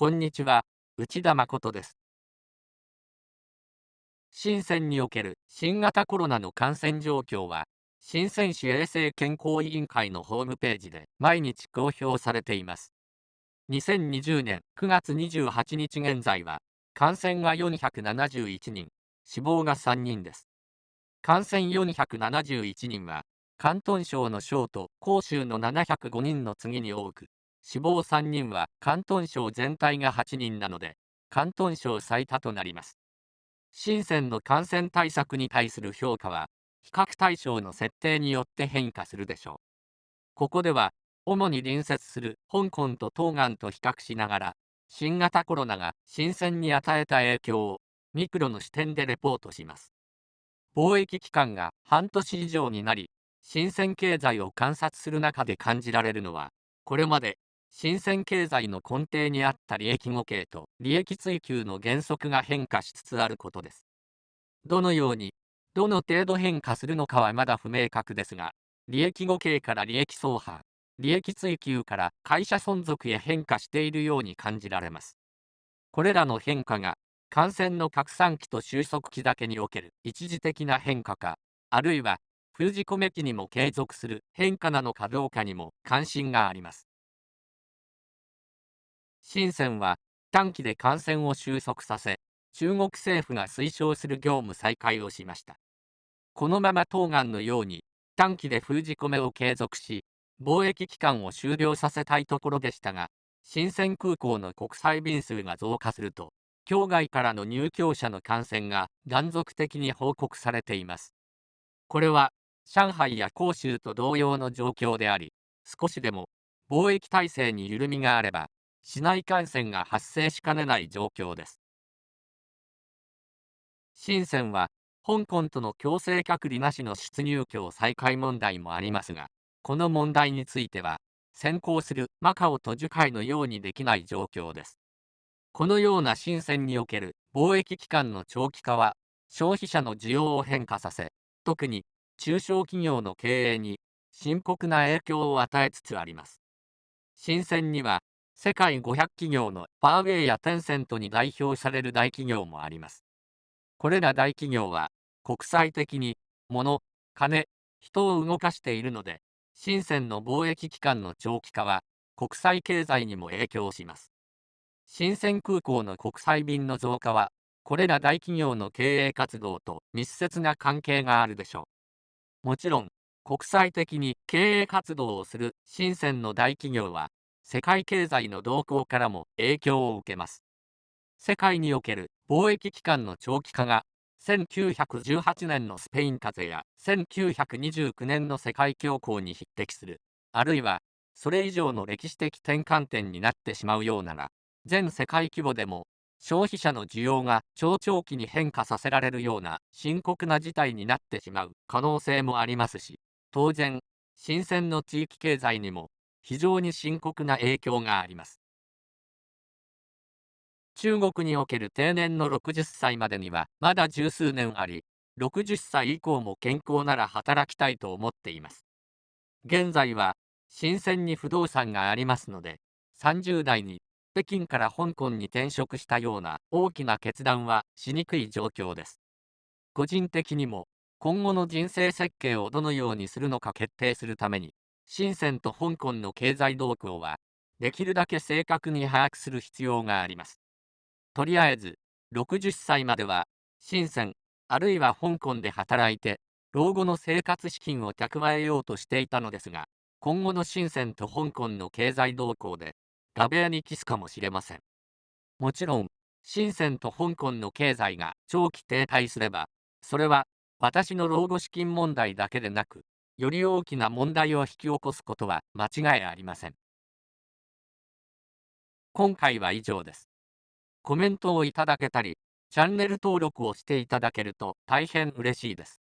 こんにちは、内田誠です。深センにおける新型コロナの感染状況は、深セン市衛生健康委員会のホームページで毎日公表されています。2020年9月28日現在は、感染が471人、死亡が3人です。感染471人は、広東省の省と広州の705人の次に多く、死亡3人は広東省全体が8人なので、広東省最多となります。深センの感染対策に対する評価は、比較対象の設定によって変化するでしょう。ここでは、主に隣接する香港と東岸と比較しながら、新型コロナが深センに与えた影響をミクロの視点でレポートします。貿易期間が半年以上になり、深セン経済を観察する中で感じられるのは、これまで深セン経済の根底にあった利益互恵と利益追求の原則が変化しつつあることです。どのように、どの程度変化するのかはまだ不明確ですが、利益互恵から利益相反、利益追求から会社存続へ変化しているように感じられます。これらの変化が感染の拡散期と収束期だけにおける一時的な変化か、あるいは封じ込め期にも継続する変化なのかどうかにも関心があります。深センは短期で感染を収束させ、中国政府が推奨する業務再開をしました。このまま東岸のように短期で封じ込めを継続し、貿易期間を終了させたいところでしたが、深セン空港の国際便数が増加すると、境外からの入境者の感染が断続的に報告されています。これは上海や広州と同様の状況であり、少しでも貿易体制に緩みがあれば、市内感染が発生しかねない状況です。深センは香港との強制隔離なしの出入境再開問題もありますが、この問題については、先行するマカオと樹海のようにできない状況です。このような深センにおける貿易期間の長期化は、消費者の需要を変化させ、特に中小企業の経営に深刻な影響を与えつつあります。深センには、世界500企業のファーウェイやテンセントに代表される大企業もあります。これら大企業は、国際的に物、金、人を動かしているので、深センの貿易期間の長期化は、国際経済にも影響します。深セン空港の国際便の増加は、これら大企業の経営活動と密接な関係があるでしょう。もちろん、国際的に経営活動をする深センの大企業は、世界経済の動向からも影響を受けます。世界における貿易期間の長期化が、1918年のスペイン風邪や1929年の世界恐慌に匹敵する、あるいはそれ以上の歴史的転換点になってしまうようなら、全世界規模でも消費者の需要が超長期に変化させられるような深刻な事態になってしまう可能性もありますし、当然、深センの地域経済にも非常に深刻な影響があります。中国における定年の60歳までにはまだ十数年あり、60歳以降も健康なら働きたいと思っています。現在は深センに不動産がありますので、30代に北京から香港に転職したような大きな決断はしにくい状況です。個人的にも今後の人生設計をどのようにするのか決定するために、深センと香港の経済動向はできるだけ正確に把握する必要があります。とりあえず、60歳までは、深セン、あるいは香港で働いて、老後の生活資金を蓄えようとしていたのですが、今後の深センと香港の経済動向で、壁にキスかもしれません。もちろん、深センと香港の経済が長期停滞すれば、それは私の老後資金問題だけでなく、より大きな問題を引き起こすことは間違いありません。今回は以上です。コメントをいただけたり、チャンネル登録をしていただけると大変嬉しいです。